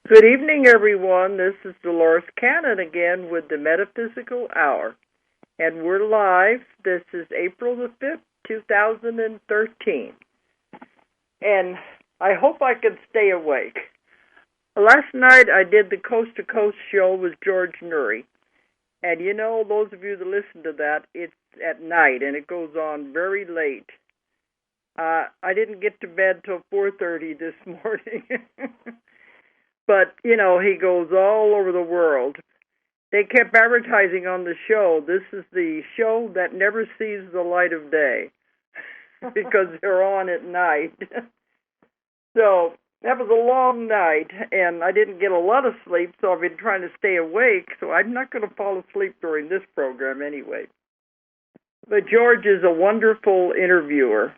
Good evening, everyone. This is Dolores Cannon again with the Metaphysical Hour. And we're live. This is April the 5th, 2013. And I hope I can stay awake. Last night I did the Coast to Coast show with George Nuri. And you know, those of you that listen to that, it's at night and it goes on very late. I didn't get to bed till 4:30 this morning. But, you know, he goes all over the world. They kept advertising on the show, this is the show that never sees the light of day because they're on at night. So that was a long night, and I didn't get a lot of sleep, so I've been trying to stay awake, so I'm not going to fall asleep during this program anyway. But George is a wonderful interviewer,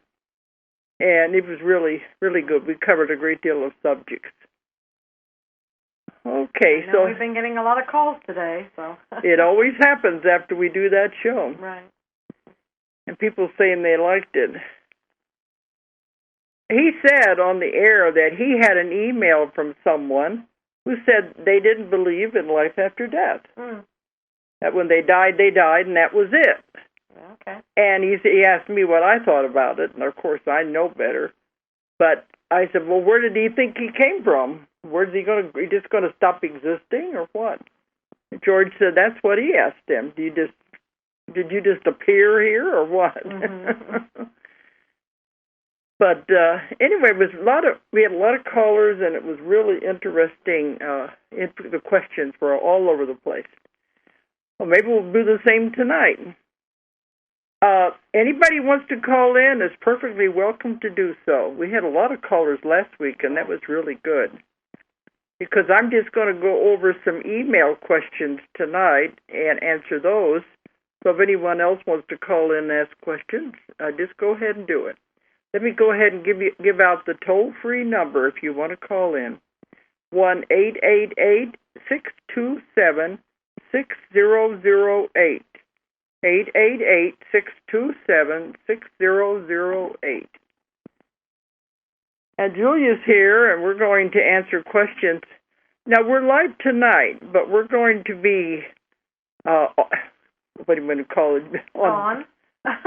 and it was really, really good. We covered a great deal of subjects. Okay, so we've been getting a lot of calls today, so it always happens after we do that show. Right. And people saying they liked it. He said on the air that he had an email from someone who said they didn't believe in life after death. That when they died, and that was it. Okay. And he asked me what I thought about it, and of course I know better. But I said, well, where did he think he came from? Where's he going to? He just going to stop existing, or what? George said that's what he asked him. Did you just appear here, or what? Mm-hmm. But anyway, we had a lot of callers, and it was really interesting. The questions were all over the place. Well, maybe we'll do the same tonight. Anybody wants to call in is perfectly welcome to do so. We had a lot of callers last week, and that was really good. Because I'm just going to go over some email questions tonight and answer those. So if anyone else wants to call in and ask questions, just go ahead and do it. Let me go ahead and give out the toll-free number if you want to call in. 1-888-627-6008. 888-627-6008. And Julia's here, and we're going to answer questions. Now, we're live tonight, but we're going to be, what do you want to call it? On.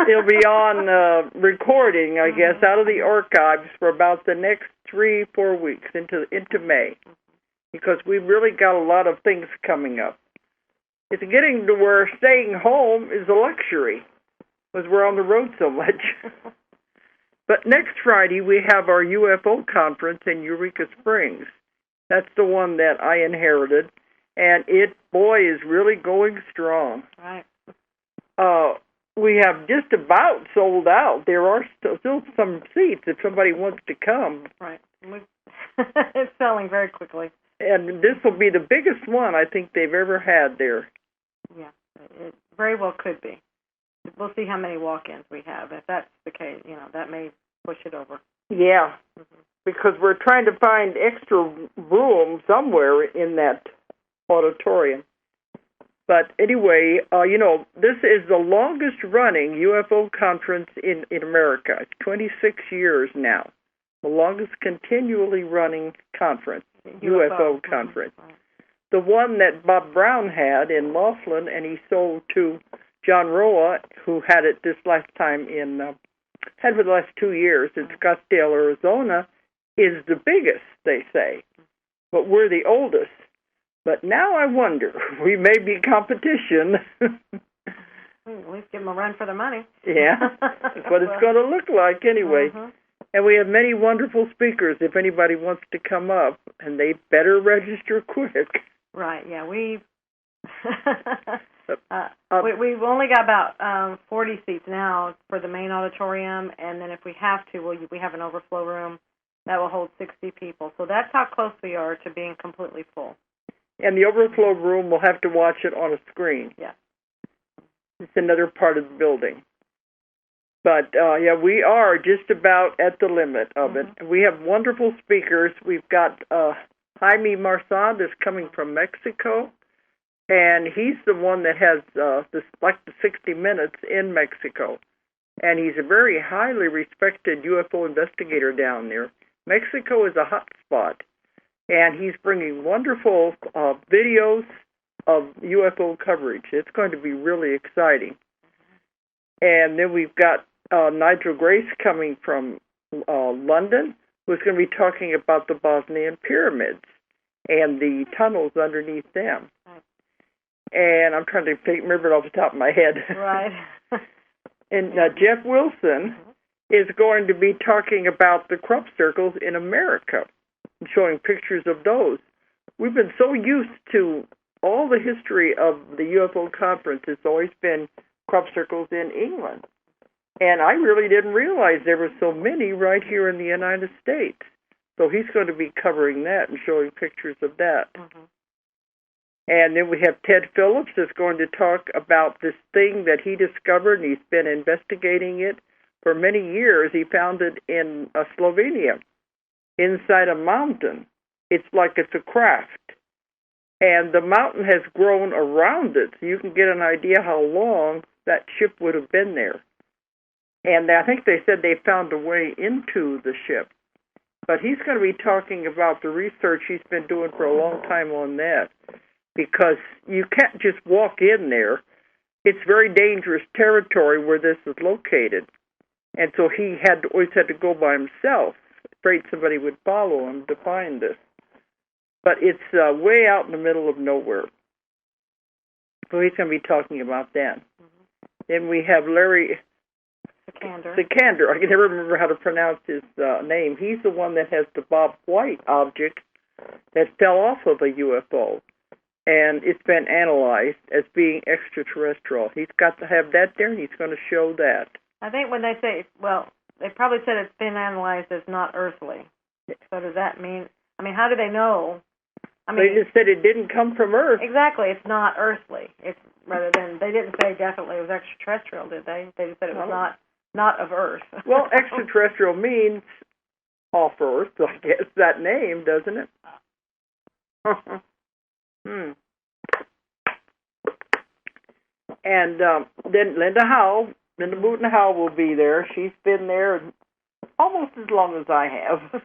It'll be on recording, I guess, out of the archives for about the next 3-4 weeks into May, because we've really got a lot of things coming up. It's getting to where staying home is a luxury, because we're on the road so much. But next Friday, we have our UFO conference in Eureka Springs. That's the one that I inherited, and it, boy, is really going strong. Right. We have just about sold out. There are still some seats if somebody wants to come. Right. It's selling very quickly. And this will be the biggest one I think they've ever had there. Yeah, it very well could be. We'll see how many walk-ins we have. If that's the case, that may push it over. Yeah, because we're trying to find extra room somewhere in that auditorium. But anyway, this is the longest-running UFO conference in America. It's 26 years now. The longest continually running conference, UFO conference. Right. The one that Bob Brown had in Laughlin, and he sold to John Roa, who had it this last time had for the last 2 years in Scottsdale, Arizona, is the biggest, they say. But we're the oldest. But now I wonder, we may be competition. At least give them a run for their money. Yeah, that's what it's going to look like anyway. And we have many wonderful speakers if anybody wants to come up, and they better register quick. Right, yeah, we've only got about 40 seats now for the main auditorium, and then if we have to, we have an overflow room that will hold 60 people. So that's how close we are to being completely full. And the overflow room, we'll have to watch it on a screen. Yeah. It's another part of the building. But, we are just about at the limit of it. We have wonderful speakers. We've got Jaime Marsad is coming from Mexico, and he's the one that has the 60 Minutes in Mexico. And he's a very highly respected UFO investigator down there. Mexico is a hot spot. and he's bringing wonderful videos of UFO coverage. It's going to be really exciting. And then we've got Nigel Grace coming from London, who's going to be talking about the Bosnian pyramids and the tunnels underneath them. And I'm trying to remember it off the top of my head. Right. And Jeff Wilson is going to be talking about the crop circles in America, showing pictures of those. We've been so used to all the history of the UFO conference. It's always been crop circles in England. And I really didn't realize there were so many right here in the United States. So he's going to be covering that and showing pictures of that. Mm-hmm. And then we have Ted Phillips that's going to talk about this thing that he discovered, and he's been investigating it for many years. He found it in Slovenia, inside a mountain. It's like it's a craft. And the mountain has grown around it, so you can get an idea how long that ship would have been there. And I think they said they found a way into the ship. But he's going to be talking about the research he's been doing for a long time on that, because you can't just walk in there. It's very dangerous territory where this is located. And so he always had to go by himself, afraid somebody would follow him to find this. But it's way out in the middle of nowhere. So he's going to be talking about that. Mm-hmm. Then we have Larry Sikander. I can never remember how to pronounce his name. He's the one that has the Bob White object that fell off of a UFO. And it's been analyzed as being extraterrestrial. He's got to have that there, and he's going to show that. I think when they say, well, they probably said it's been analyzed as not earthly. So does that mean, how do they know? They just said it didn't come from Earth. Exactly, it's not earthly. It's rather than, they didn't say definitely it was extraterrestrial, did they? They just said it was not of Earth. Well, extraterrestrial means off Earth, I guess, that name, doesn't it? And then Linda Moulton Howell will be there. She's been there almost as long as I have.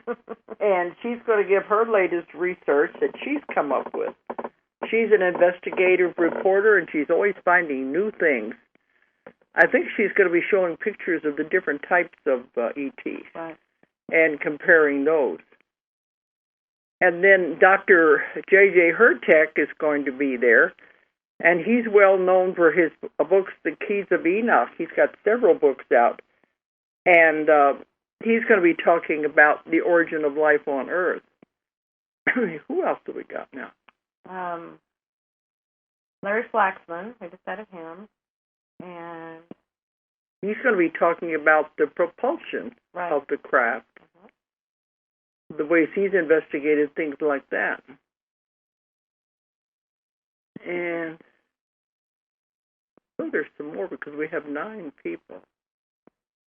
And she's going to give her latest research that she's come up with. She's an investigative reporter, and she's always finding new things. I think she's going to be showing pictures of the different types of ETs, right, and comparing those. And then Dr. J.J. Hurtak is going to be there, and he's well known for his books, The Keys of Enoch. He's got several books out, and he's going to be talking about the origin of life on Earth. Who else do we got now? Larry Flaxman, we just added him, and he's going to be talking about the propulsion of the craft. The ways he's investigated things like that. And there's some more because we have 9 people.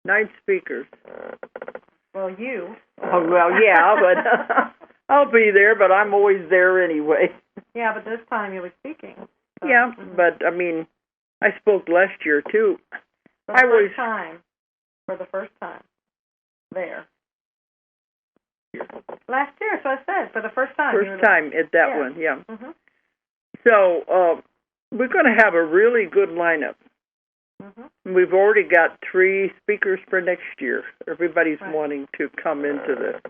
9 speakers. Well, you. Oh, well, yeah, but I'll be there, but I'm always there anyway. Yeah, but this time you'll be speaking. So. Yeah, but, I spoke last year, too. For the first time. There. Last year, so I said, for the first time. First time at that one, yeah. Mm-hmm. So, we're going to have a really good lineup. Mm-hmm. We've already got 3 speakers for next year. Everybody's wanting to come into this.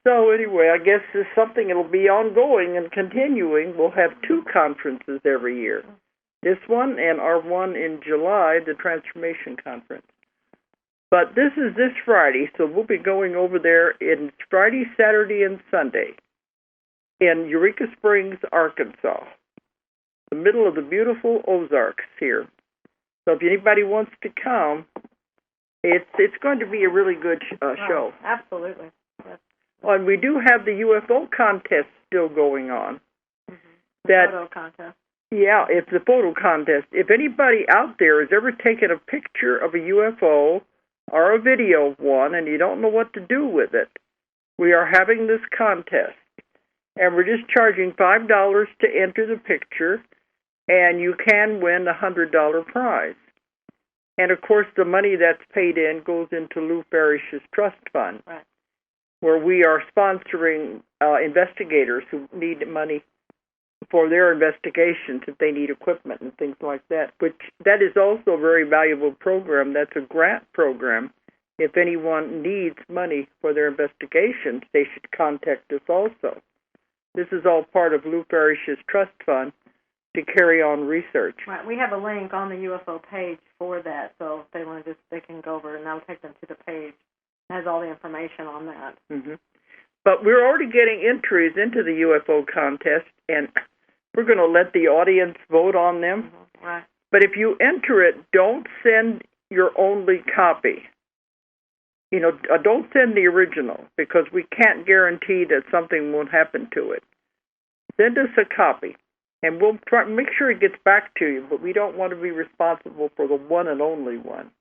So, anyway, I guess it's something that'll be ongoing and continuing. We'll have 2 conferences every year. This one and our one in July, the Transformation Conference. But this is this Friday, so we'll be going over there in Friday, Saturday, and Sunday in Eureka Springs, Arkansas, the middle of the beautiful Ozarks here. So if anybody wants to come, it's going to be a really good show. Absolutely. Yes. And we do have the UFO contest still going on. Mm-hmm. Photo contest. Yeah, it's the photo contest. If anybody out there has ever taken a picture of a UFO or a video of one, and you don't know what to do with it, we are having this contest. And we're just charging $5 to enter the picture, and you can win a $100 prize. And, of course, the money that's paid in goes into Lou Parrish's trust fund, where we are sponsoring investigators who need money for their investigations if they need equipment and things like that, which that is also a very valuable program. That's a grant program. If anyone needs money for their investigations, they should contact us also. This is all part of Lou Parrish's trust fund to carry on research. Right. We have a link on the UFO page for that, so if they want to they can go over and I'll take them to the page. It has all the information on that. Mm-hmm. But we're already getting entries into the UFO contest, and we're going to let the audience vote on them. Mm-hmm. Right. But if you enter it, don't send your only copy. Don't send the original, because we can't guarantee that something won't happen to it. Send us a copy, and we'll try make sure it gets back to you, but we don't want to be responsible for the one and only one.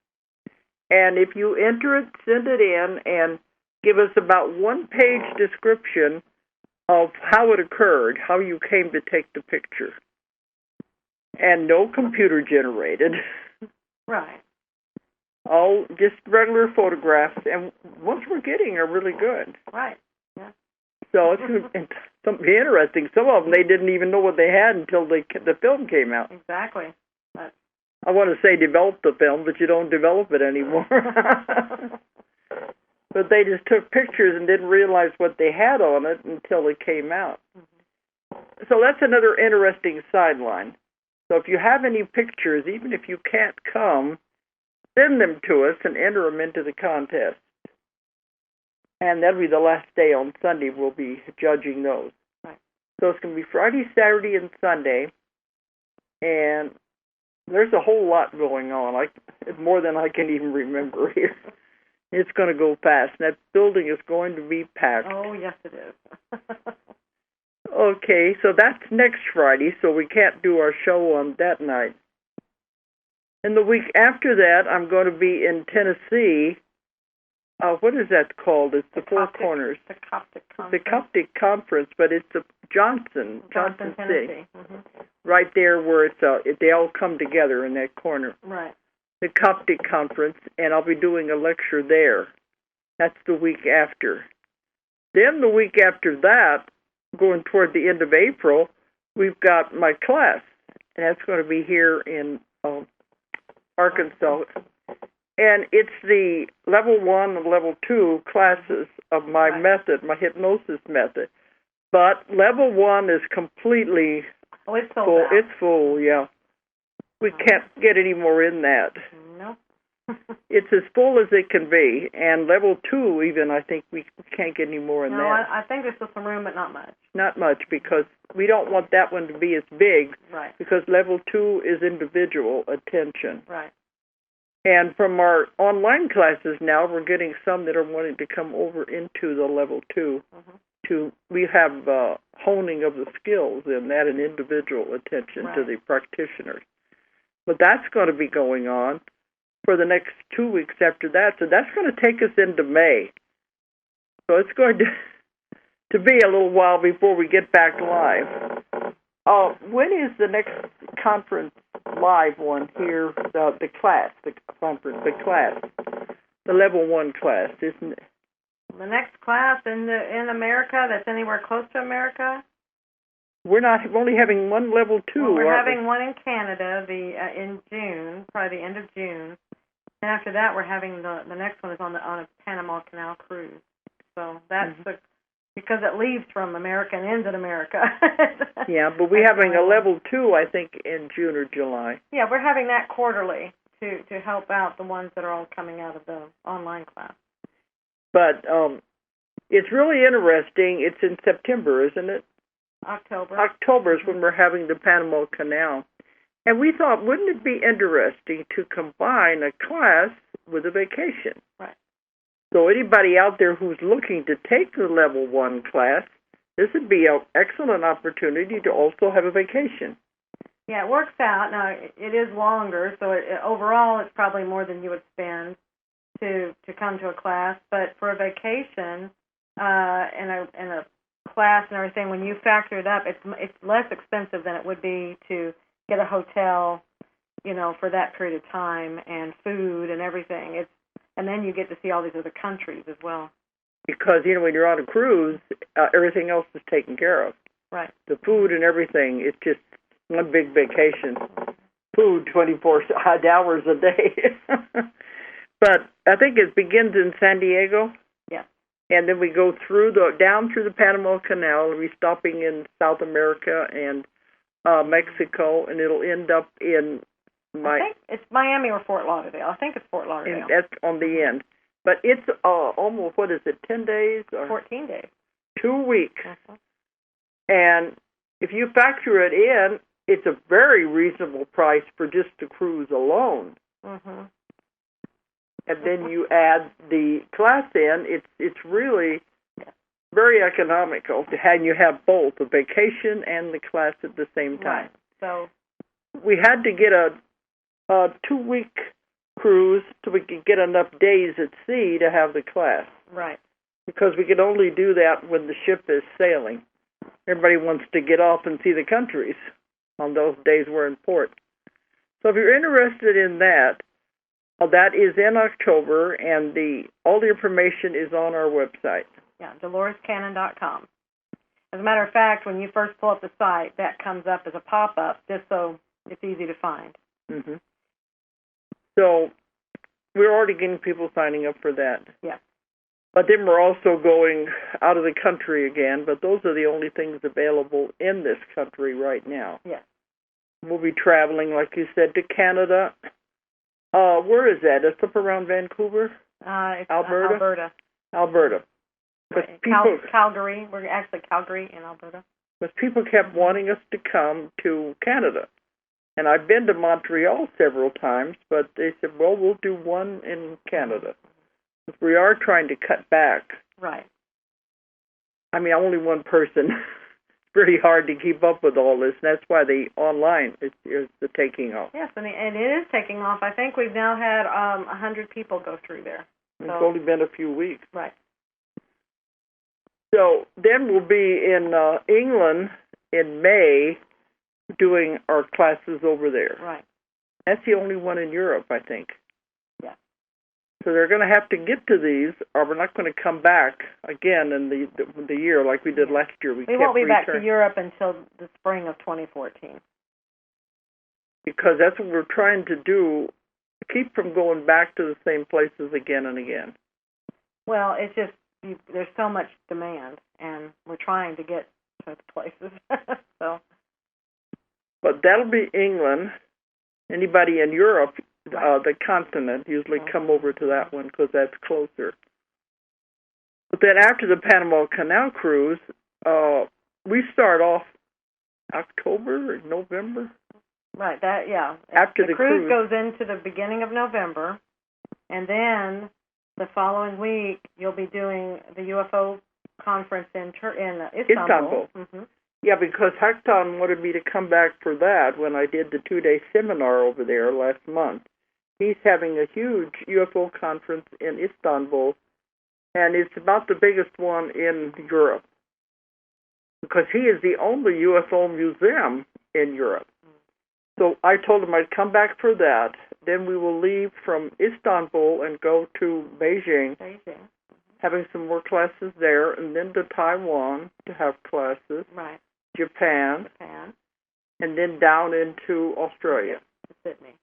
And if you enter it, send it in, and give us about one-page description of how it occurred, how you came to take the picture. And no computer-generated. Right. All just regular photographs, and ones we're getting are really good. Right. Yeah. So it's something interesting. Some of them, they didn't even know what they had until the film came out. Exactly. I want to say develop the film, but you don't develop it anymore. But they just took pictures and didn't realize what they had on it until it came out. Mm-hmm. So that's another interesting sideline. So if you have any pictures, even if you can't come, send them to us and enter them into the contest. And that'll be the last day on Sunday. We'll be judging those. Right. So it's going to be Friday, Saturday, and Sunday. And there's a whole lot going on. It's more than I can even remember here. It's going to go fast. That building is going to be packed. Oh, yes, it is. Okay, so that's next Friday, so we can't do our show on that night. And the week after that, I'm going to be in Tennessee. What is that called? It's the Four Corners. The Coptic Conference. The Coptic Conference, but it's the Johnson Tennessee. Mm-hmm. Right there where they all come together in that corner. Right. The Coptic Conference, and I'll be doing a lecture there. That's the week after. Then the week after that, going toward the end of April, we've got my class, and that's going to be here in Arkansas. And it's the level 1 and level 2 classes of my method, my hypnosis method. But level 1 is completely it's full. Out. It's full, yeah. We can't get any more in that. No. It's as full as it can be. And level 2, even, I think we can't get any more in that. No, I think there's still some room, but not much. Not much, because we don't want that one to be as big. Right. Because level 2 is individual attention. Right. And from our online classes now, we're getting some that are wanting to come over into the level 2. Mm-hmm. We have honing of the skills in that and individual attention to the practitioners. But that's going to be going on for the next 2 weeks after that. So that's going to take us into May. So it's going to be a little while before we get back live. When is the next conference live one here? The class, the conference, the class, the level 1 class, isn't it? The next class in America that's anywhere close to America? We're only having one level 2. Well, we're having one in Canada in June, probably the end of June. And after that, we're having the next one is on a Panama Canal cruise. So that's because it leaves from America and ends in America. Yeah, but we're having a level 2, I think, in June or July. Yeah, we're having that quarterly to help out the ones that are all coming out of the online class. But it's really interesting. It's in September, isn't it? October is when we're having the Panama Canal. And we thought, wouldn't it be interesting to combine a class with a vacation? Right. So anybody out there who's looking to take the level 1 class, this would be an excellent opportunity to also have a vacation. Yeah, it works out. Now, it is longer, so overall it's probably more than you would spend to come to a class. But for a vacation and a class and everything, when you factor it up, it's less expensive than it would be to get a hotel, for that period of time, and food and everything. And then you get to see all these other countries as well. because, when you're on a cruise, everything else is taken care of. Right. The food and everything, it's just one big vacation. Food 24 hours a day. But I think it begins in San Diego. Yeah. And then we go down through the Panama Canal. We'll be stopping in South America and Mexico, and it'll end up in I think it's Miami or Fort Lauderdale. I think it's Fort Lauderdale. And that's on the end. But it's almost, 10 days? Or 14 days. 2 weeks. Uh-huh. And if you factor it in, it's a very reasonable price for just the cruise alone. Mm-hmm. And then you add the class in, it's really very economical to have you have both the vacation and the class at the same time. Right. So we had to get a 2-week cruise so we could get enough days at sea to have the class. Right. Because we could only do that when the ship is sailing. Everybody wants to get off and see the countries on those days we're in port. So if you're interested in that, that is in October, and all the information is on our website. Yeah, DoloresCannon.com. As a matter of fact, when you first pull up the site, that comes up as a pop-up, just so it's easy to find. Mm-hmm. So we're already getting people signing up for that. Yeah. But then we're also going out of the country again, but those are the only things available in this country right now. Yeah. We'll be traveling, like you said, to Canada. Where is that? It's up around Vancouver? It's Alberta? Alberta. Right. Calgary. We're actually Calgary in Alberta. But people kept wanting us to come to Canada. And I've been to Montreal several times, but they said, well, we'll do one in Canada. We are trying to cut back. Right. I mean, only one person. It's pretty hard to keep up with all this, and that's why the online is the taking off. Yes, and it is taking off. I think we've now had 100 people go through there. It's only been a few weeks. Right. So then we'll be in England in May doing our classes over there. Right. That's the only one in Europe, I think. Yeah. So they're going to have to get to these, or we're not going to come back again in the year like we did last year. We won't be back to Europe until the spring of 2014. Because that's what we're trying to do, keep from going back to the same places again and again. Well, it's just, there's so much demand, and we're trying to get to places. So. But that'll be England. Anybody in Europe, the continent, usually come over to that one because that's closer. But then after the Panama Canal cruise, we start off October or November. Right. That After the cruise goes into the beginning of November, and then the following week you'll be doing the UFO conference in Istanbul. Mm-hmm. Yeah, because Haktan wanted me to come back for that when I did the 2-day seminar over there last month. He's having a huge UFO conference in Istanbul, and it's about the biggest one in Europe because he is the only UFO museum in Europe. So I told him I'd come back for that. Then we will leave from Istanbul and go to Beijing, having some more classes there, and then to Taiwan to have classes. Right. Japan, and then down into Australia. Sydney.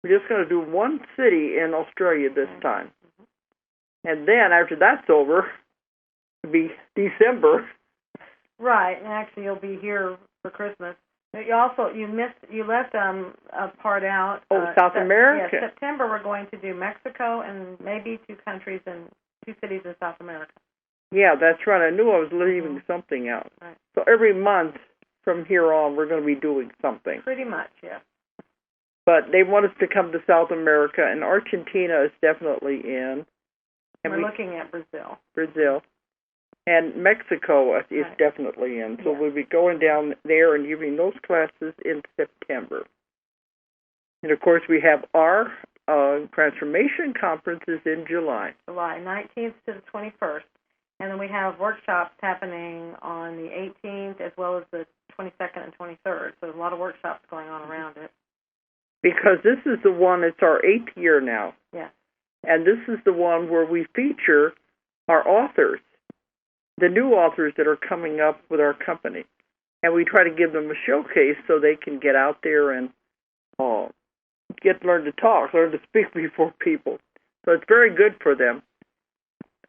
We're just going to do one city in Australia this time. Mm-hmm. And then after that's over, it'll be December. Right, and actually you'll be here for Christmas. You left a part out. South America. Yeah, September we're going to do Mexico and maybe 2 cities in South America. Yeah, that's right. I knew I was leaving something out. Right. So every month from here on, we're going to be doing something. Pretty much, yeah. But they want us to come to South America, and Argentina is definitely in. And we're looking at Brazil. Brazil. And Mexico is definitely in. So we'll be going down there and giving those classes in September. And, of course, we have our transformation conferences in July. July 19th to the 21st. And then we have workshops happening on the 18th as well as the 22nd and 23rd. So there's a lot of workshops going on around it. Because this is the one, it's our 8th year now. Yeah. And this is the one where we feature our authors, the new authors that are coming up with our company. And we try to give them a showcase so they can get out there and learn to talk, learn to speak before people. So it's very good for them.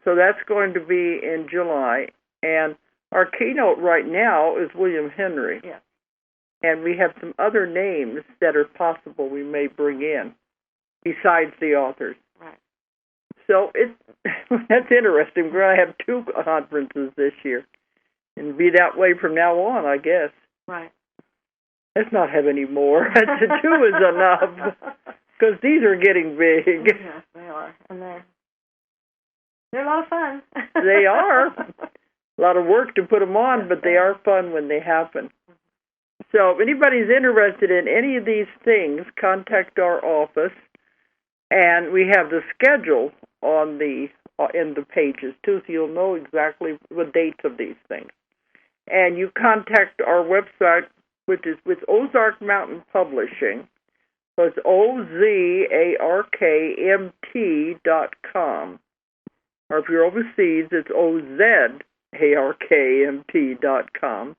So that's going to be in July. And our keynote right now is William Henry. Yeah. And we have some other names that are possible we may bring in besides the authors. Right. So that's interesting. We're going to have 2 conferences this year. And be that way from now on, I guess. Right. Let's not have any more. 2 is enough. Because these are getting big. Yes, they are. And they're a lot of fun. They are. A lot of work to put them on, but they are fun when they happen. So if anybody's interested in any of these things, contact our office. And we have the schedule on in the pages, too, so you'll know exactly the dates of these things. And you contact our website, which is with Ozark Mountain Publishing. So it's OZARKMT.com. Or if you're overseas, it's OZARKMT.com.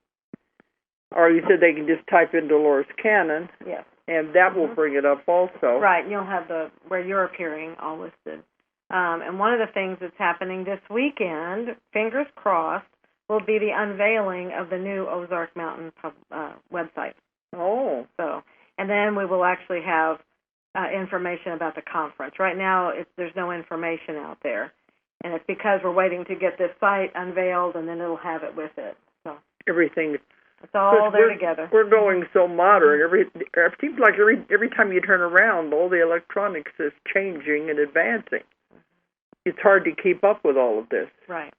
Or you said they can just type in Dolores Cannon. Yes. And that will bring it up also. Right, and you'll have where you're appearing all listed. And one of the things that's happening this weekend, fingers crossed, will be the unveiling of the new Ozark Mountain website. Oh. So, and then we will actually have information about the conference. Right now, there's no information out there, and it's because we're waiting to get this site unveiled, and then it'll have it with it. So everything. It's all there together. We're going so modern. It seems like every time you turn around, all the electronics is changing and advancing. It's hard to keep up with all of this. Right.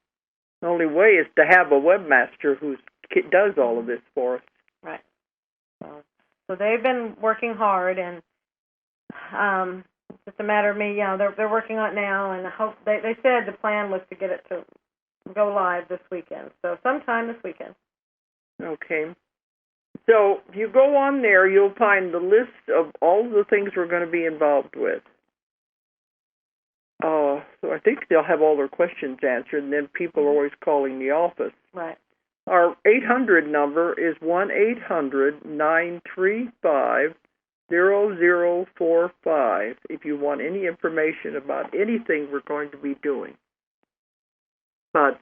The only way is to have a webmaster who does all of this for us. Right. So they've been working hard, and it's just a matter of me. They're working on it now, and I hope they said the plan was to get it to go live this weekend. So sometime this weekend. Okay. So if you go on there, you'll find the list of all the things we're going to be involved with. So I think they'll have all their questions answered, and then people are always calling the office. Right. Our 800 number is 1-800-935-0045 if you want any information about anything we're going to be doing. But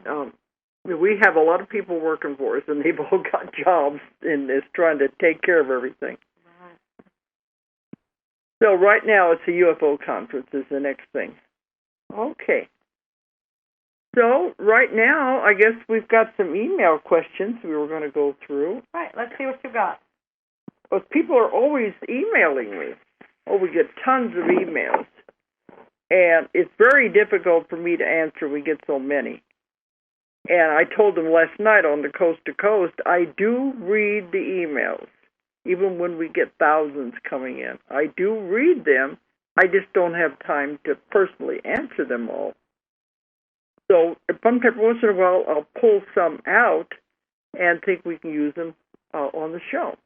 we have a lot of people working for us, and they've all got jobs in this, trying to take care of everything. Right. So right now it's a UFO conference is the next thing. Okay. So right now, I guess we've got some email questions we were going to go through. Right. Let's see what you got. Well, people are always emailing me. Oh, we get tons of emails. And it's very difficult for me to answer. We get so many. And I told them last night on the Coast to Coast, I do read the emails, even when we get thousands coming in. I do read them. I just don't have time to personally answer them all. So every once in a while, I'll pull some out and think we can use them on the show.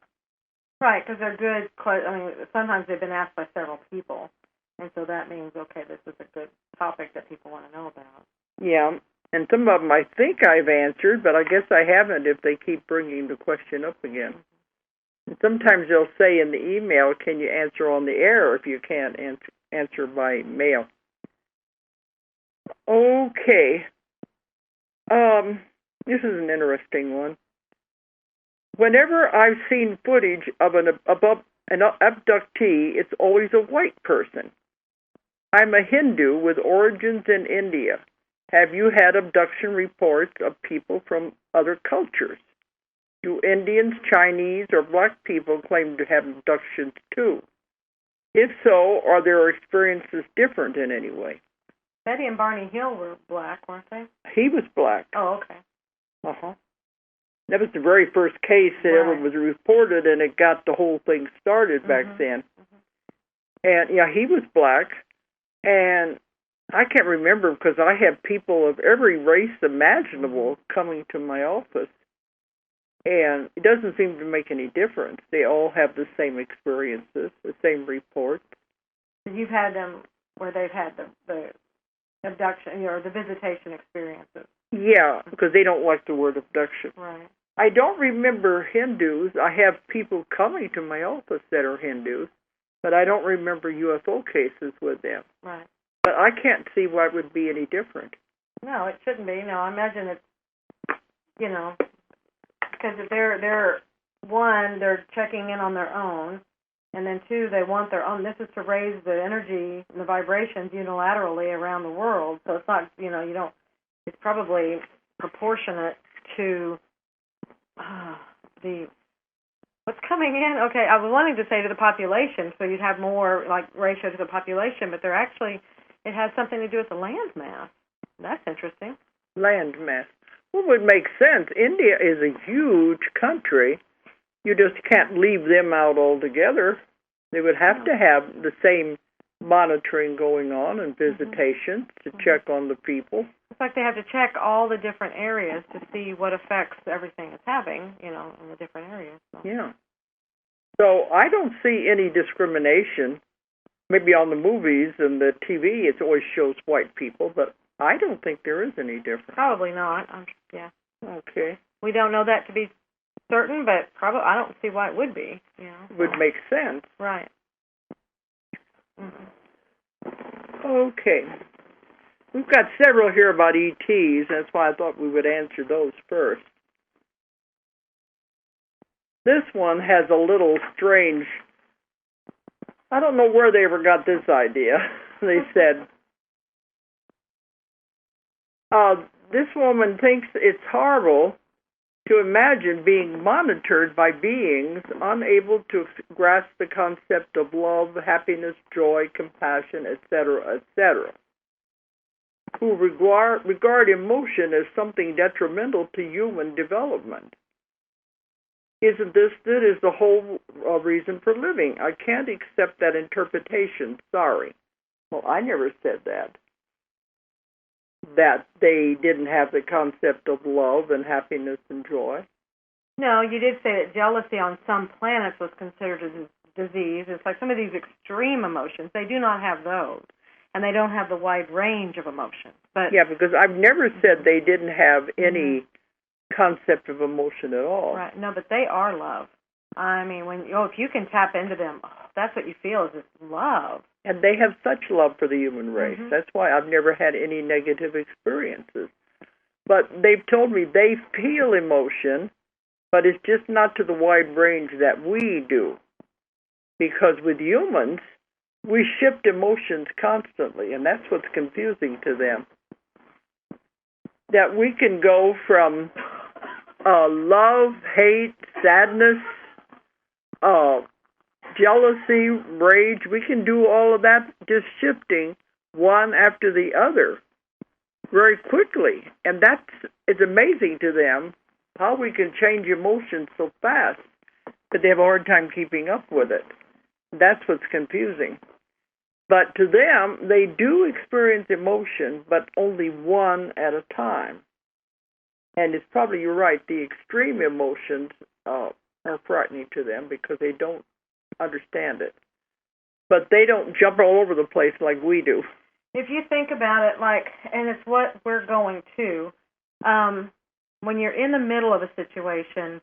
Right, because they're good. Sometimes they've been asked by several people, and so that means, okay, this is a good topic that people want to know about. Yeah, and some of them I think I've answered, but I guess I haven't if they keep bringing the question up again. And sometimes they'll say in the email, can you answer on the air if you can't answer by mail? Okay. This is an interesting one. Whenever I've seen footage of an abductee, it's always a white person. I'm a Hindu with origins in India. Have you had abduction reports of people from other cultures? Do Indians, Chinese, or black people claim to have abductions too? If so, are their experiences different in any way? Betty and Barney Hill were black, weren't they? He was black. Oh, okay. Uh-huh. That was the very first case that ever was reported, and it got the whole thing started back then. And, yeah, he was black, and I can't remember because I have people of every race imaginable coming to my office, and it doesn't seem to make any difference. They all have the same experiences, the same reports. You've had them where they've had the abduction or the visitation experiences. Yeah, because they don't like the word abduction. Right. I don't remember Hindus. I have people coming to my office that are Hindus, but I don't remember UFO cases with them. Right. But I can't see why it would be any different. No, it shouldn't be. No, I imagine it's, because if they're one, they're checking in on their own, and then two, they want their own. This is to raise the energy and the vibrations unilaterally around the world. So it's not, you don't. It's probably proportionate to what's coming in. Okay, I was wanting to say to the population, so you'd have more like ratio to the population, but it has something to do with the land mass. That's interesting. Land mass. Well, it would make sense. India is a huge country. You just can't leave them out altogether. They would have to have the same monitoring going on and visitations to check on the people. It's like they have to check all the different areas to see what effects everything is having, in the different areas. So. Yeah. So I don't see any discrimination. Maybe on the movies and the TV, it always shows white people, but I don't think there is any difference. Probably not. Yeah. Okay. We don't know that to be certain, but probably I don't see why it would be. It would make sense. Right. Okay. We've got several here about ETs. That's why I thought we would answer those first. This one has a little strange... I don't know where they ever got this idea. They said, this woman thinks it's horrible to imagine being monitored by beings unable to grasp the concept of love, happiness, joy, compassion, etc., etc., who regard emotion as something detrimental to human development. Isn't this is the whole reason for living? I can't accept that interpretation. Sorry. Well, I never said that. That they didn't have the concept of love and happiness and joy. No, you did say that jealousy on some planets was considered a disease. It's like some of these extreme emotions. They do not have those. And they don't have the wide range of emotions. But yeah, because I've never said they didn't have any concept of emotion at all. Right. No, but they are love. I mean, if you can tap into them, that's what you feel is love. And they have such love for the human race. That's why I've never had any negative experiences. But they've told me they feel emotion, but it's just not to the wide range that we do. Because with humans, we shift emotions constantly, and that's what's confusing to them. That we can go from love, hate, sadness, jealousy, rage, we can do all of that just shifting one after the other very quickly. And it's amazing to them how we can change emotions so fast that they have a hard time keeping up with it. That's what's confusing. But to them, they do experience emotion, but only one at a time. And it's probably, you're right, the extreme emotions are frightening to them because they don't understand it. But they don't jump all over the place like we do. If you think about it, and it's what we're going to, when you're in the middle of a situation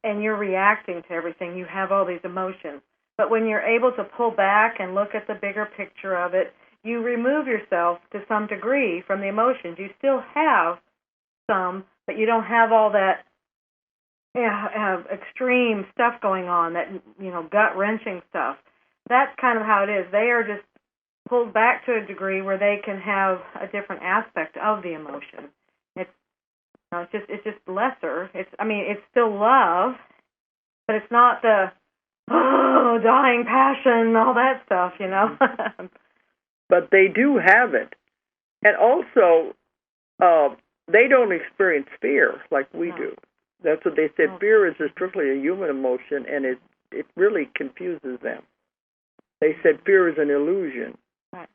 and you're reacting to everything, you have all these emotions. But when you're able to pull back and look at the bigger picture of it, you remove yourself to some degree from the emotions. You still have some, but you don't have all that extreme stuff going on, that gut-wrenching stuff. That's kind of how it is. They are just pulled back to a degree where they can have a different aspect of the emotion. It's just lesser. It's still love, but it's not the dying passion, all that stuff, But they do have it. And also, they don't experience fear like we do. That's what they said. Fear is strictly a human emotion, and it really confuses them. They said fear is an illusion. Right.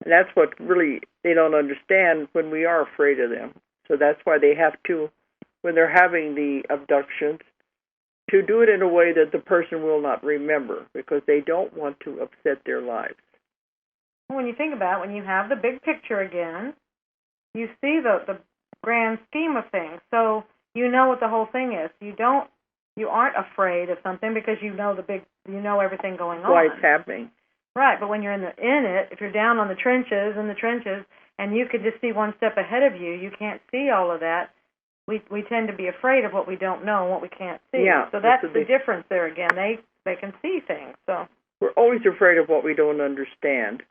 And that's what really they don't understand when we are afraid of them. So that's why they have to, when they're having the abductions, to do it in a way that the person will not remember, because they don't want to upset their lives. When you think about it, when you have the big picture again, you see the grand scheme of things. So you know what the whole thing is. You aren't afraid of something because you know everything going on. Why it's happening. Right, but when you're in it, if you're down on the trenches, and you could just see one step ahead of you, you can't see all of that. We tend to be afraid of what we don't know and what we can't see. Yeah, so that's the difference there again. They can see things. So we're always afraid of what we don't understand.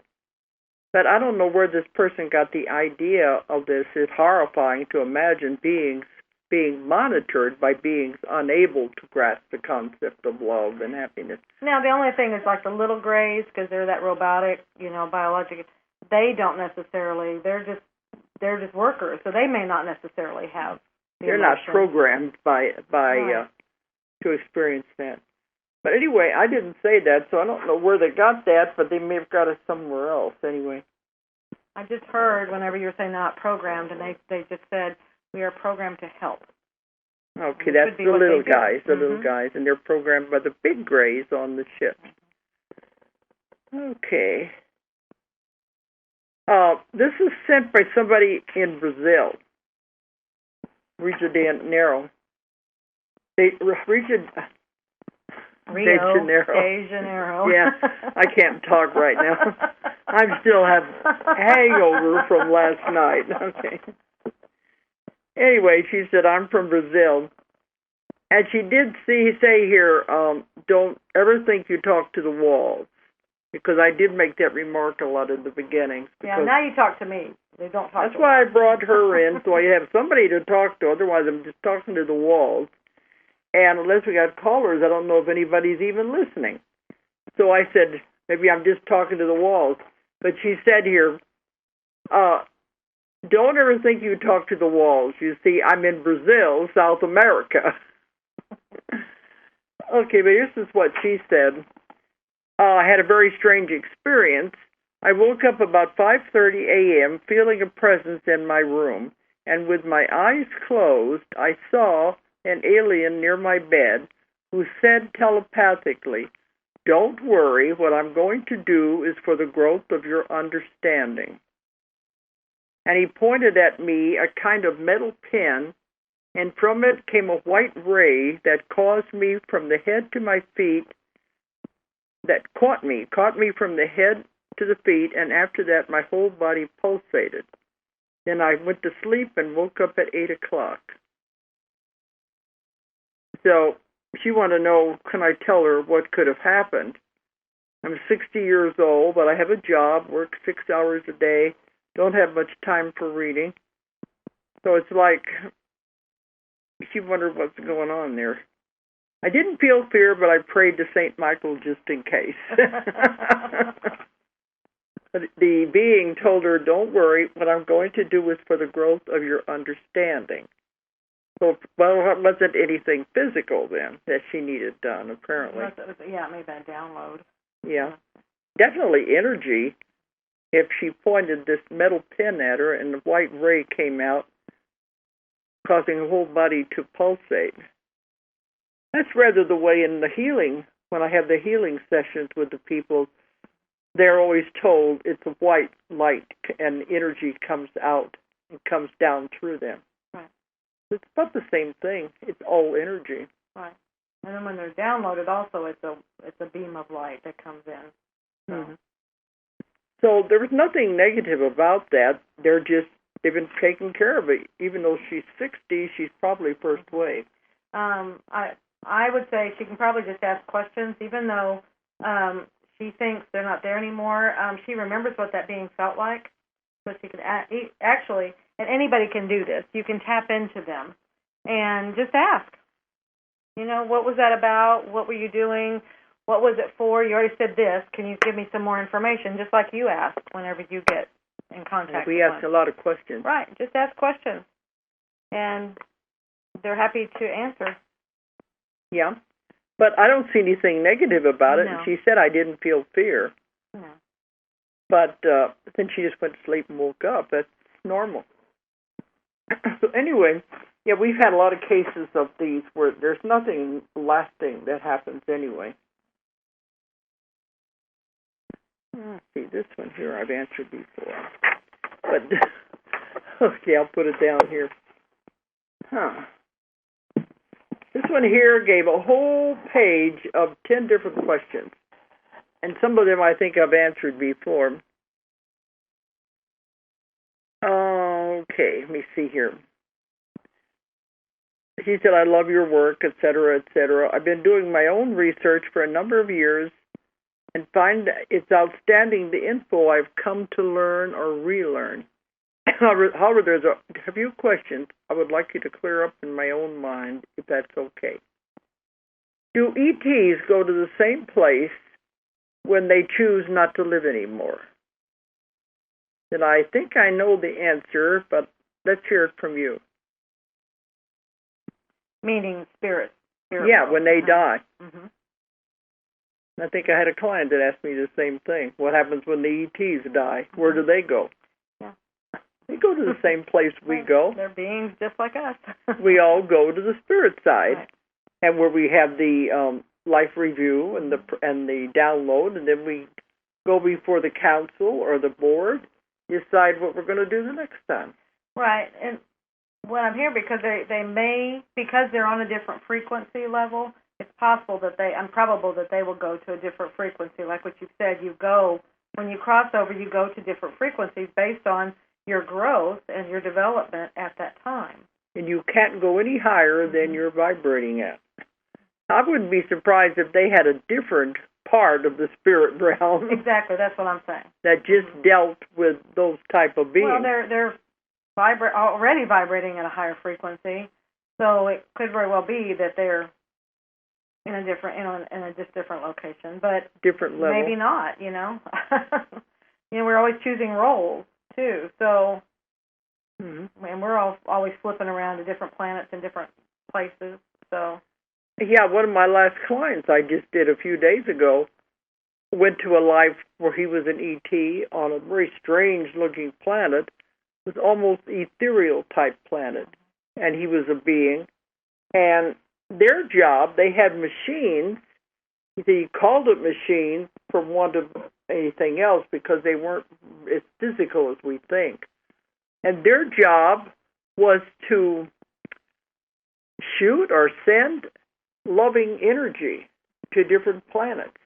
But I don't know where this person got the idea of this. It's horrifying to imagine beings being monitored by beings unable to grasp the concept of love and happiness. Now, the only thing is like the little grays, because they're that robotic, biological, they don't necessarily, they're just workers, so they may not necessarily have the They're emotion. not programmed by Right. to experience that. But anyway, I didn't say that, so I don't know where they got that, but they may have got it somewhere else anyway. I just heard whenever you were saying not programmed, and they just said, we are programmed to help. Okay, that's the little guys, little guys, and they're programmed by the big grays on the ship. Okay. This is sent by somebody in Brazil, Rio de Janeiro. De Janeiro. Yeah, I can't talk right now. I still have hangover from last night. Okay. Anyway, she said, I'm from Brazil. And she did say here, don't ever think you talk to the walls. Because I did make that remark a lot in the beginning. Yeah, now you talk to me. They don't talk That's to why walls. I brought her in, so I have somebody to talk to. Otherwise, I'm just talking to the walls. And unless we got callers, I don't know if anybody's even listening. So I said, maybe I'm just talking to the walls. But she said here, don't ever think you talk to the walls. You see, I'm in Brazil, South America. Okay, but this is what she said. I had a very strange experience. I woke up about 5:30 a.m. feeling a presence in my room, and with my eyes closed, I saw an alien near my bed who said telepathically, don't worry, what I'm going to do is for the growth of your understanding. And he pointed at me a kind of metal pin, and from it came a white ray that caused me from the head to my feet, that caught me from the head to the feet, and after that my whole body pulsated. Then I went to sleep and woke up at 8 o'clock. So she wanted to know, can I tell her what could have happened? I'm 60 years old, but I have a job, work 6 hours a day, don't have much time for reading. So it's like she wondered what's going on there. I didn't feel fear, but I prayed to St. Michael just in case. The being told her, don't worry, what I'm going to do is for the growth of your understanding. So, well, it wasn't anything physical then that she needed done, apparently. Yeah, maybe a download. Yeah. Definitely energy. If she pointed this metal pin at her and the white ray came out, causing her whole body to pulsate. That's rather the way in the healing, when I have the healing sessions with the people, they're always told it's a white light and energy comes out and comes down through them. Right. It's about the same thing. It's all energy. Right. And then when they're downloaded also, it's a beam of light that comes in. So. Mm-hmm. So there was nothing negative about that. They've been taking care of it. Even though she's 60, she's probably first wave. I would say she can probably just ask questions, even though she thinks they're not there anymore. She remembers what that being felt like, so she could actually, and anybody can do this. You can tap into them and just ask. What was that about? What were you doing? What was it for? You already said this. Can you give me some more information? Just like you ask whenever you get in contact with we ask a lot of questions. Right. Just ask questions. And they're happy to answer. Yeah. But I don't see anything negative about it. No. And she said I didn't feel fear. No. But then she just went to sleep and woke up. That's normal. So anyway, yeah, we've had a lot of cases of these where there's nothing lasting that happens anyway. Let's see, this one here I've answered before. But, okay, I'll put it down here. This one here gave a whole page of 10 different questions. And some of them I think I've answered before. Okay, let me see here. She said, I love your work, etc., etc. I've been doing my own research for a number of years and find it's outstanding the info I've come to learn or relearn. However, there's a few questions I would like you to clear up in my own mind, if that's okay. Do ETs go to the same place when they choose not to live anymore? And I think I know the answer, but let's hear it from you. Meaning spirit. Yeah, when they die. Mm-hmm. I think I had a client that asked me the same thing. What happens when the ETs die? Where do they go? Yeah. They go to the same place we go. They're beings just like us. We all go to the spirit side, right. And where we have the life review and the download, and then we go before the council or the board, decide what we're going to do the next time. Right, and what I'm here because they may, because they're on a different frequency level, it's possible that probable that they will go to a different frequency. Like what you said, when you cross over, you go to different frequencies based on your growth and your development at that time. And you can't go any higher than you're vibrating at. I wouldn't be surprised if they had a different part of the spirit realm. Exactly, that's what I'm saying. That just dealt with those type of beings. Well, they're already vibrating at a higher frequency, so it could very well be that they're in a different, in a just different location, but different level. Maybe not. We're always choosing roles too, so and we're always flipping around to different planets and different places. So yeah, one of my last clients I just did a few days ago went to a life where he was an ET on a very strange-looking planet. It was almost ethereal type planet, and he was a being. And their job, they had machines. He called it machines for want of anything else because they weren't as physical as we think. And their job was to shoot or send loving energy to different planets,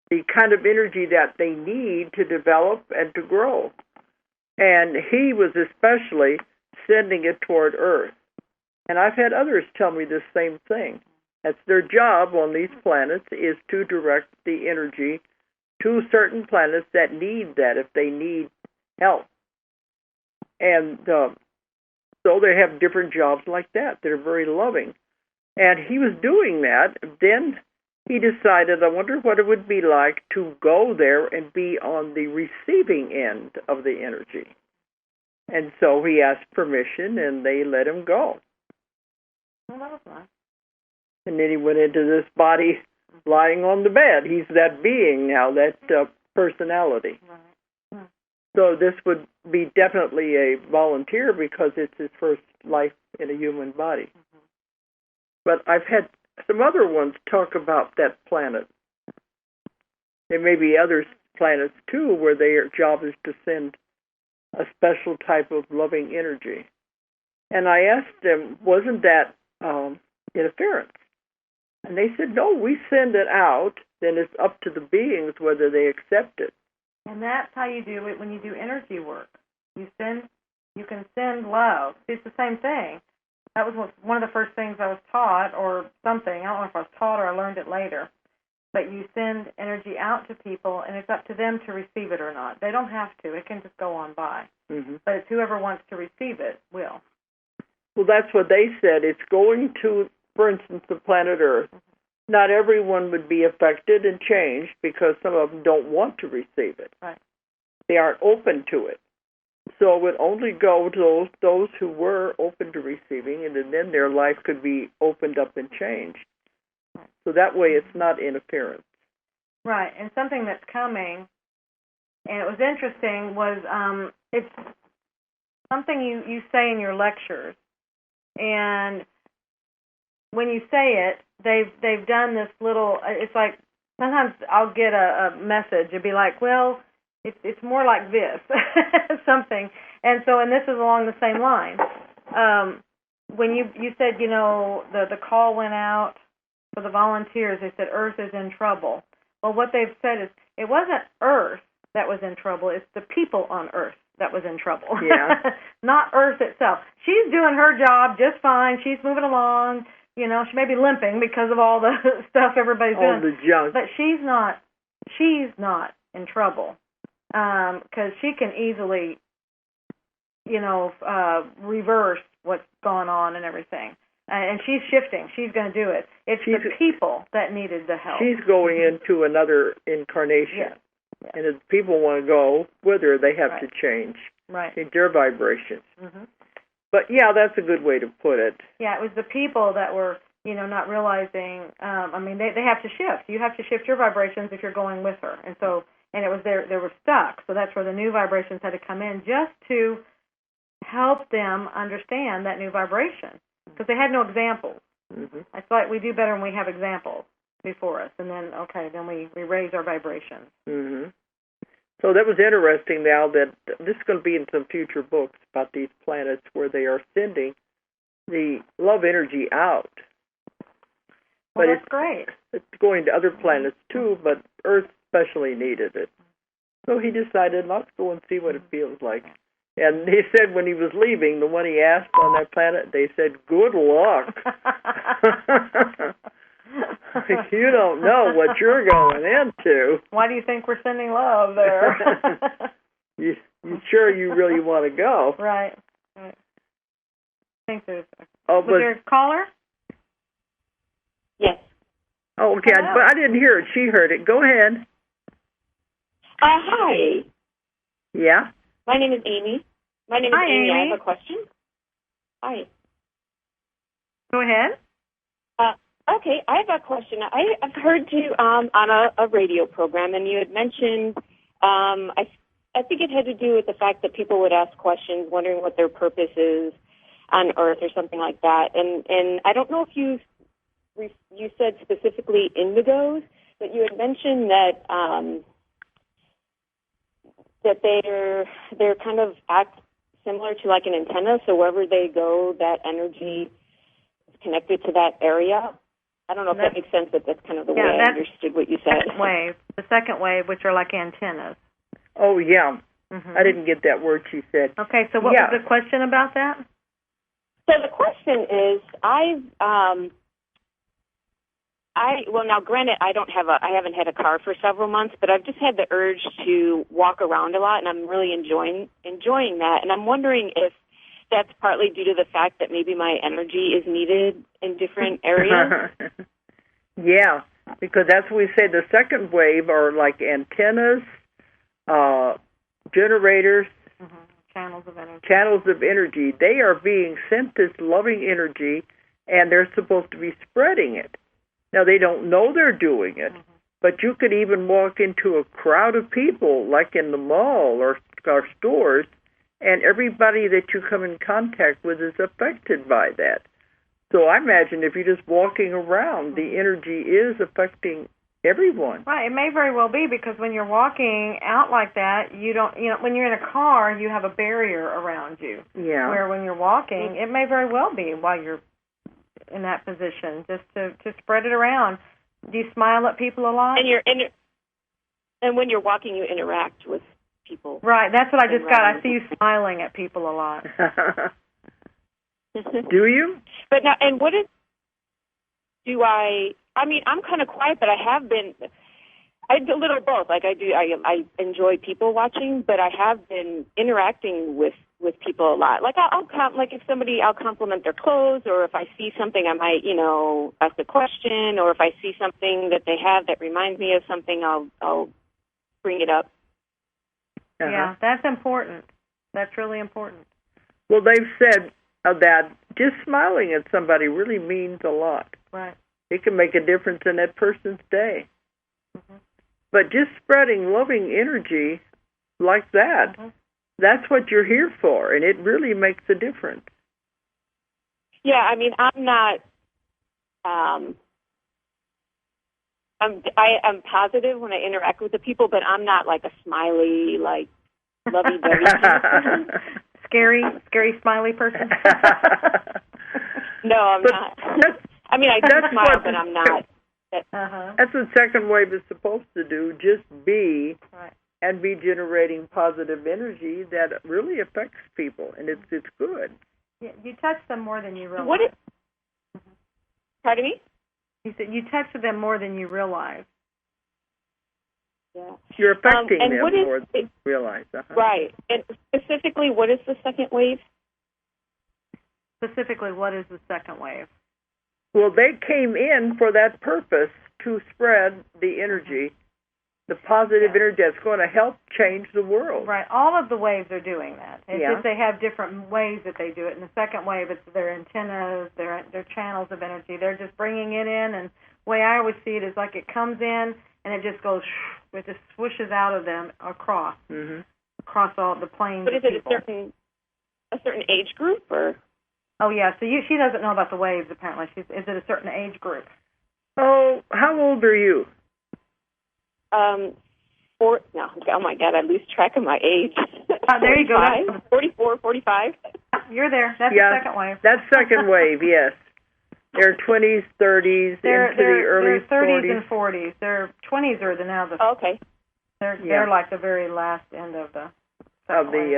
the kind of energy that they need to develop and to grow. And he was especially sending it toward Earth. And I've had others tell me the same thing. That's their job on these planets, is to direct the energy to certain planets that need that if they need help. And so they have different jobs like that. They're very loving. And he was doing that. Then he decided, I wonder what it would be like to go there and be on the receiving end of the energy. And so he asked permission, and they let him go. Well, that was nice. And then he went into this body lying on the bed. He's that being now, that personality. Right. So this would be definitely a volunteer because it's his first life in a human body. But I've had some other ones talk about that planet. There may be other planets, too, where their job is to send a special type of loving energy. And I asked them, wasn't that interference? And they said, no, we send it out, then it's up to the beings whether they accept it. And that's how you do it when you do energy work. You can send love. It's the same thing. That was one of the first things I was taught, or something. I don't know if I was taught or I learned it later. But you send energy out to people, and it's up to them to receive it or not. They don't have to. It can just go on by. Mm-hmm. But it's whoever wants to receive it will. Well, that's what they said. It's going to, for instance, the planet Earth. Mm-hmm. Not everyone would be affected and changed because some of them don't want to receive it. Right. They aren't open to it. So it would only go to those who were open to receiving, and then their life could be opened up and changed. So that way it's not interference. Right, and something that's coming, and it was interesting, was it's something you say in your lectures. And when you say it, they've done this little, it's like sometimes I'll get a message. It'd be like, well, it's more like this, something. And this is along the same line. When you said, the call went out for the volunteers, they said Earth is in trouble. Well, what they've said is it wasn't Earth that was in trouble. It's the people on Earth that was in trouble. Yeah. Not Earth itself. She's doing her job just fine. She's moving along. She may be limping because of all the stuff everybody's doing. All the junk. But she's not in trouble because she can easily, reverse what's going on and everything. And she's shifting. She's going to do it. It's the people that needed the help. She's going into another incarnation. Yes. And if people want to go with her, they have to change. Right. Their vibrations. Mm-hmm. But, yeah, that's a good way to put it. Yeah, it was the people that were, not realizing, they have to shift. You have to shift your vibrations if you're going with her. And it was they were stuck. So that's where the new vibrations had to come in just to help them understand that new vibration. Because they had no examples. Mm-hmm. I feel like we do better when we have examples before us. And then, then we raise our vibrations. Mm-hmm. So that was interesting now that this is going to be in some future books about these planets where they are sending the love energy out. Well, that's great. It's going to other planets too, but Earth especially needed it. So he decided, let's go and see what it feels like. And he said when he was leaving, the one he asked on that planet, they said, good luck. You don't know what you're going into. Why do you think we're sending love there? You sure you really want to go? Right. I think there's... was there a caller? Yes. Oh, okay. But I didn't hear it. She heard it. Go ahead. Hi. Yeah? My name is Amy. Hi, Amy. Amy. I have a question. Hi. Go ahead. Okay, I have a question. I've heard you on a radio program, and you had mentioned, I think it had to do with the fact that people would ask questions, wondering what their purpose is on Earth or something like that. And I don't know if you said specifically indigos, but you had mentioned that that they're kind of act similar to like an antenna, so wherever they go, that energy is connected to that area. I don't know if that makes sense, but that's kind of the way I understood what you said. The second wave, which are like antennas. Oh, yeah. Mm-hmm. I didn't get that word she said. Okay, so what was the question about that? So the question is, now granted, I haven't had a car for several months, but I've just had the urge to walk around a lot, and I'm really enjoying that. And I'm wondering if that's partly due to the fact that maybe my energy is needed in different areas. Yeah, because that's what we say. The second wave are like antennas, generators, channels of energy. Channels of energy. They are being sent this loving energy, and they're supposed to be spreading it. Now, they don't know they're doing it, but you could even walk into a crowd of people, like in the mall or stores, and everybody that you come in contact with is affected by that. So I imagine if you're just walking around, the energy is affecting everyone. Right. It may very well be because when you're walking out like that, when you're in a car, you have a barrier around you. Yeah. Where when you're walking, it may very well be while you're in that position, just to spread it around. Do you smile at people a lot? And when you're walking, you interact with people. Right, that's what I just got. I see you smiling at people a lot. Do you? But now, and what is? I'm kind of quiet, but I have been. I do a little of both. Like I enjoy people watching, but I have been interacting with people a lot. Like I'll compliment their clothes, or if I see something, I might ask a question, or if I see something that they have that reminds me of something, I'll bring it up. Uh-huh. Yeah, that's important. That's really important. Well, they've said that just smiling at somebody really means a lot. Right. It can make a difference in that person's day. Mm-hmm. But just spreading loving energy like that, that's what you're here for, and it really makes a difference. Yeah, I'm not... I'm positive when I interact with the people, but I'm not like a smiley, like lovey-dovey kind of person. Scary smiley person. No, I'm not. I mean, I do smile, but I'm not. That's what second wave is supposed to do. Just be and be generating positive energy that really affects people, and it's good. Yeah, you touch them more than you realize. Pardon me? You said you touch them more than you realize. Yeah. You're affecting them more than you realize. Right. And specifically, what is the second wave? Specifically, what is the second wave? Well, they came in for that purpose, to spread the energy, the positive energy that's going to help change the world. Right. All of the waves are doing that. It's just they have different ways that they do it. In the second wave, it's their antennas, their channels of energy. They're just bringing it in, and the way I always see it is like it comes in, and it just goes, it just swooshes out of them across all the planes. But is it a certain age group, or? Oh, yeah. So she doesn't know about the waves, apparently. Is it a certain age group? Oh, how old are you? Oh my God, I lose track of my age. There you go. 44, 45. You're there. That's the second wave. That's second wave, yes. They're 20s, 30s, into the early 30s 40s. and 40s. Their 20s are now the. Okay. They're like the very last end of the.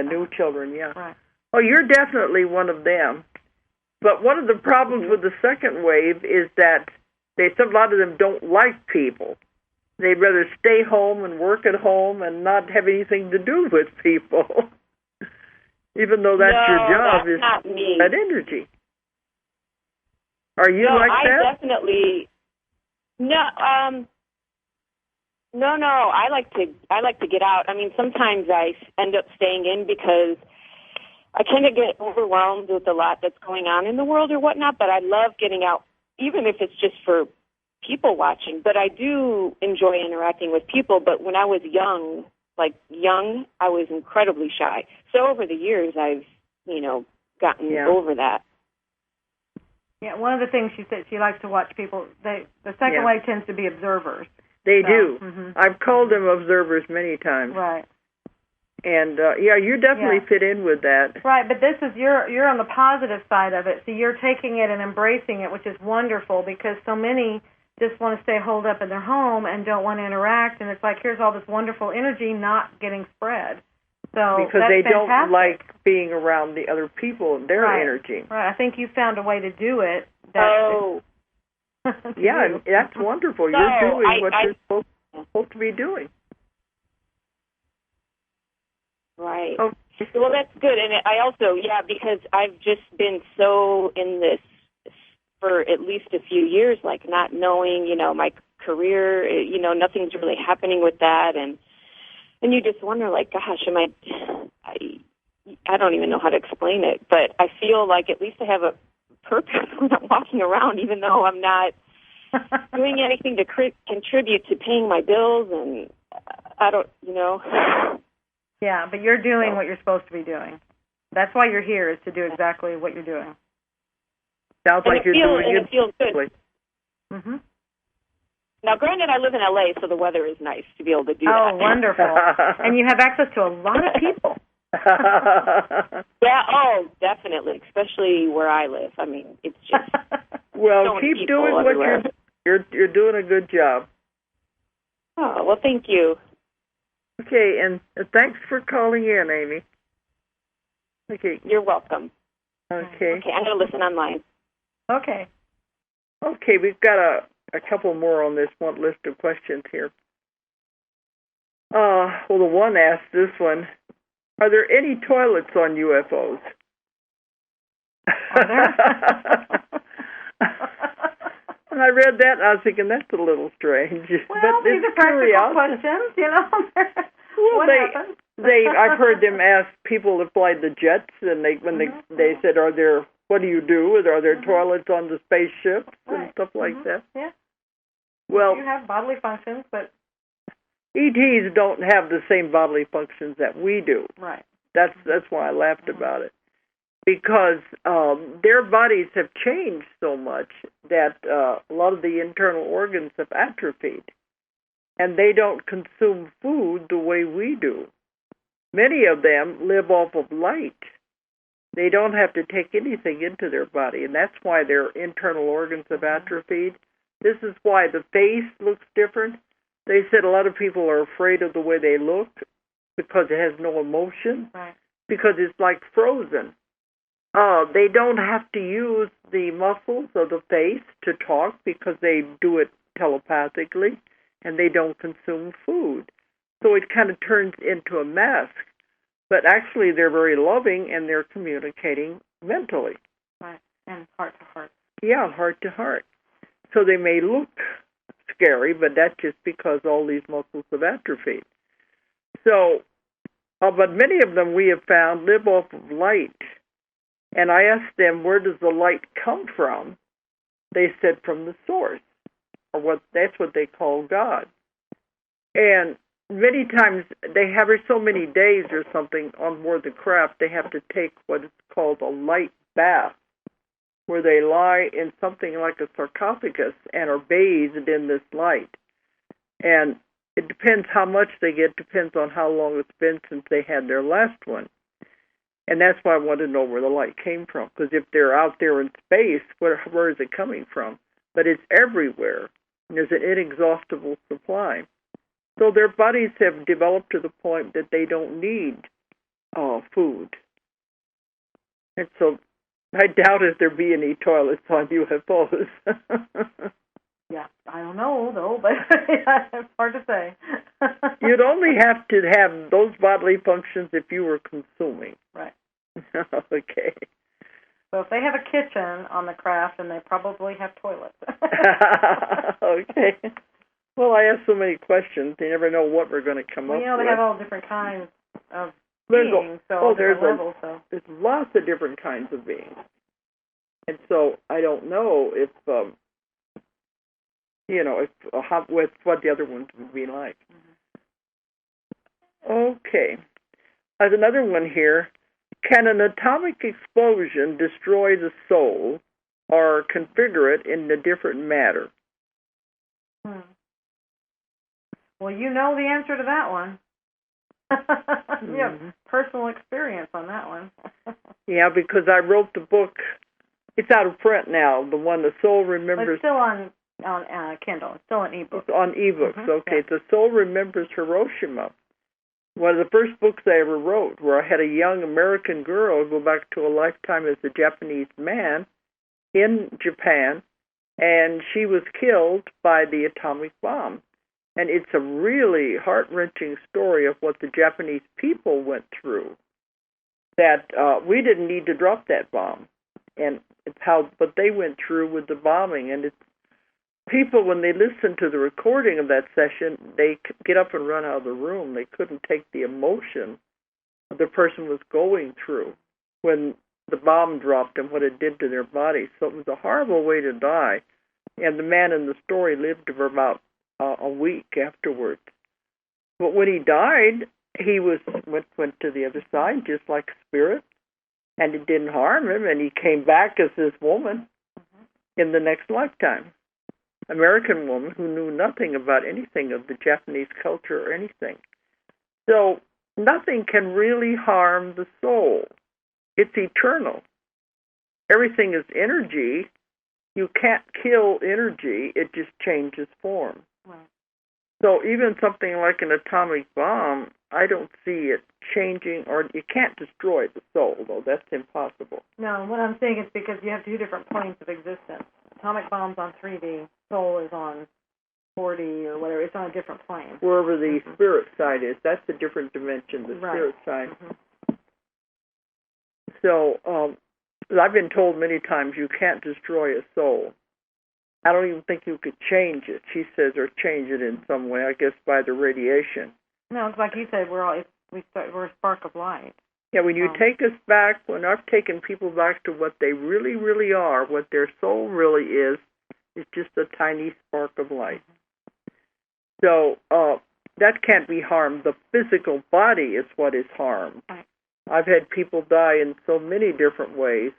New children, yeah. Right. Oh, you're definitely one of them. But one of the problems with the second wave is that a lot of them don't like people. They'd rather stay home and work at home and not have anything to do with people. Even though that's your job, is that energy. Are you like that? I definitely. No, I like to get out. I mean, sometimes I end up staying in because I kind of get overwhelmed with a lot that's going on in the world or whatnot, but I love getting out, even if it's just for people watching. But I do enjoy interacting with people. But when I was young, I was incredibly shy. So over the years, I've, gotten over that. Yeah, one of the things she said, she likes to watch people. The second wave tends to be observers. They do. I've called them observers many times. Right. And you definitely fit in with that. Right, but this is you're on the positive side of it. So you're taking it and embracing it, which is wonderful because so many just want to stay holed up in their home and don't want to interact. And it's like here's all this wonderful energy not getting spread. So because that's they fantastic. don't like being around the other people and their energy. Right. I think you found a way to do it. That's wonderful. You're doing what you're supposed to be doing. Right. Oh. Well, that's good. And I also, because I've just been so in this for at least a few years, like not knowing, my career, nothing's really happening with that. And you just wonder, like, gosh, I don't even know how to explain it, but I feel like at least I have a purpose when I'm walking around, even though I'm not doing anything to contribute to paying my bills. And I don't, Yeah, but you're doing what you're supposed to be doing. That's why you're here, is to do exactly what you're doing. Sounds like you're doing it. It feels good. Mm-hmm. Now, granted, I live in L.A., so the weather is nice to be able to do that. Oh, wonderful. And you have access to a lot of people. Definitely, especially where I live. I mean, it's just well, keep doing what you're doing a good job. Oh, well, thank you. Okay, and thanks for calling in, Amy. Okay. You're welcome. Okay. Okay, I'm going to listen online. Okay. Okay, we've got a couple more on this one list of questions here. Well, the one asked this one, are there any toilets on UFOs? Are there? And I read that, and I was thinking, that's a little strange. Well, but these are practical questions, What happened? I've heard them ask people that fly the jets, and they said, what do you do? Are there toilets on the spaceships and stuff like that? Yeah. Well, you have bodily functions, but ETs don't have the same bodily functions that we do. Right. That's why I laughed about it. because their bodies have changed so much that a lot of the internal organs have atrophied, and they don't consume food the way we do. Many of them live off of light. They don't have to take anything into their body, and that's why their internal organs have atrophied. This is why the face looks different. They said a lot of people are afraid of the way they look because it has no emotion, because it's like frozen. They don't have to use the muscles of the face to talk because they do it telepathically, and they don't consume food. So it kind of turns into a mask. But actually, they're very loving, and they're communicating mentally. Right, and heart to heart. Yeah, heart to heart. So they may look scary, but that's just because all these muscles have atrophied. So, but many of them we have found live off of light. And I asked them, where does the light come from? They said from the source, or that's what they call God. And many times they have so many days or something on board the craft, they have to take what is called a light bath, where they lie in something like a sarcophagus and are bathed in this light. And it depends how much they get, depends on how long it's been since they had their last one. And that's why I want to know where the light came from, because if they're out there in space, where is it coming from? But it's everywhere, and there's an inexhaustible supply. So their bodies have developed to the point that they don't need food. And so I doubt if there be any toilets on UFOs. Yeah, I don't know, though, but it's hard to say. You'd only have to have those bodily functions if you were consuming. Right. Okay. So if they have a kitchen on the craft, then they probably have toilets. Okay. Well, I ask so many questions. You never know what we're going to come up with. They have all different kinds of beings, different levels. There's lots of different kinds of beings. And so I don't know if, what the other ones would be like. Mm-hmm. Okay. There's another one here. Can an atomic explosion destroy the soul or configure it in a different matter? Well, you know the answer to that one. You have personal experience on that one. Yeah, because I wrote the book. It's out of print now. The one, The Soul Remembers. It's still on Kindle. It's still on ebook. It's on ebooks. Mm-hmm. Okay, Yeah. The Soul Remembers Hiroshima. One of the first books I ever wrote, where I had a young American girl go back to a lifetime as a Japanese man in Japan, and she was killed by the atomic bomb. And it's a really heart-wrenching story of what the Japanese people went through, that we didn't need to drop that bomb, and it's but they went through with the bombing. And it's people, when they listen to the recording of that session, they get up and run out of the room. They couldn't take the emotion the person was going through when the bomb dropped and what it did to their body. So it was a horrible way to die. And the man in the story lived for about a week afterwards. But when he died, he went to the other side, just like a spirit, and it didn't harm him, and he came back as this woman in the next lifetime. American woman who knew nothing about anything of the Japanese culture or anything. So nothing can really harm the soul. It's eternal. Everything is energy. You can't kill energy. It just changes form. Right. So even something like an atomic bomb, I don't see it changing, or you can't destroy the soul, though. That's impossible. No, what I'm saying is because you have two different planes of existence. Atomic bomb's on 3D, soul is on 4D or whatever. It's on a different plane. Wherever the spirit side is, that's a different dimension, the spirit side. Mm-hmm. So I've been told many times you can't destroy a soul. I don't even think you could change it, she says, or change it in some way, I guess by the radiation. No, it's like you said, we're a spark of light. Yeah, when you take us back, when I've taken people back to what they really, really are, what their soul really is, it's just a tiny spark of light. So that can't be harmed. The physical body is what is harmed. Right. I've had people die in so many different ways.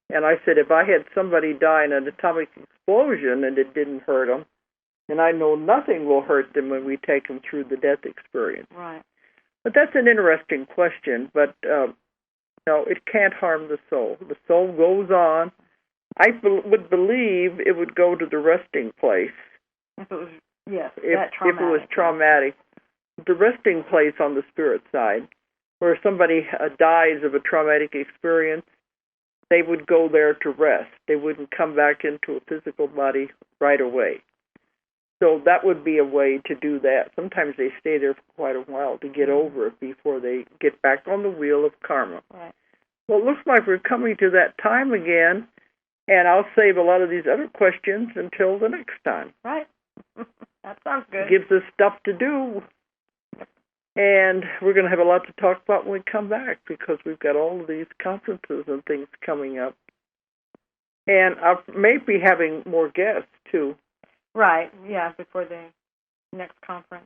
And I said, if I had somebody die in an atomic explosion and it didn't hurt them, and I know nothing will hurt them when we take them through the death experience. Right. But that's an interesting question. But, no, it can't harm the soul. The soul goes on. I would believe it would go to the resting place. If it was, yes, if it was traumatic. The resting place on the spirit side, where somebody dies of a traumatic experience, they would go there to rest. They wouldn't come back into a physical body right away. So that would be a way to do that. Sometimes they stay there for quite a while to get over it before they get back on the wheel of karma. Right. Well, it looks like we're coming to that time again, and I'll save a lot of these other questions until the next time. Right. That sounds good. Gives us stuff to do. And we're going to have a lot to talk about when we come back, because we've got all of these conferences and things coming up. And I may be having more guests, too. Right, yeah, before the next conference.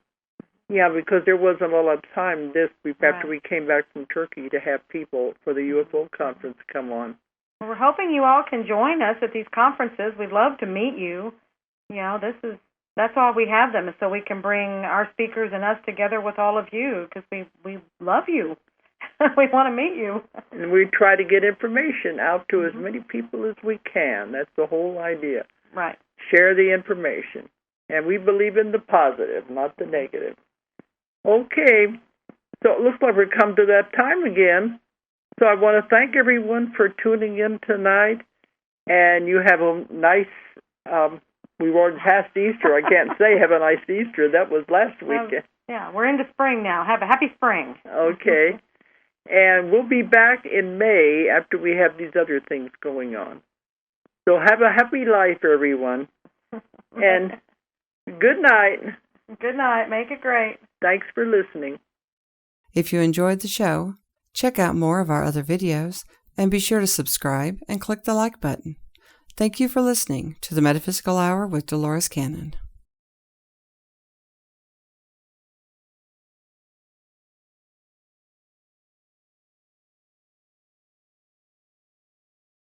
Yeah, because there wasn't a lot of time after we came back from Turkey to have people for the UFO conference come on. Well, we're hoping you all can join us at these conferences. We'd love to meet you. You know, that's why we have them, so we can bring our speakers and us together with all of you, because we love you. We want to meet you. And we try to get information out to as many people as we can. That's the whole idea. Right. Share the information. And we believe in the positive, not the negative. Okay. So it looks like we've come to that time again. So I want to thank everyone for tuning in tonight. And you have a nice, we already past Easter. I can't say have a nice Easter. That was last weekend. Yeah, we're into spring now. Have a happy spring. Okay. And we'll be back in May after we have these other things going on. So have a happy life, everyone. And good night. Good night. Make it great. Thanks for listening. If you enjoyed the show, check out more of our other videos and be sure to subscribe and click the like button. Thank you for listening to the Metaphysical Hour with Dolores Cannon.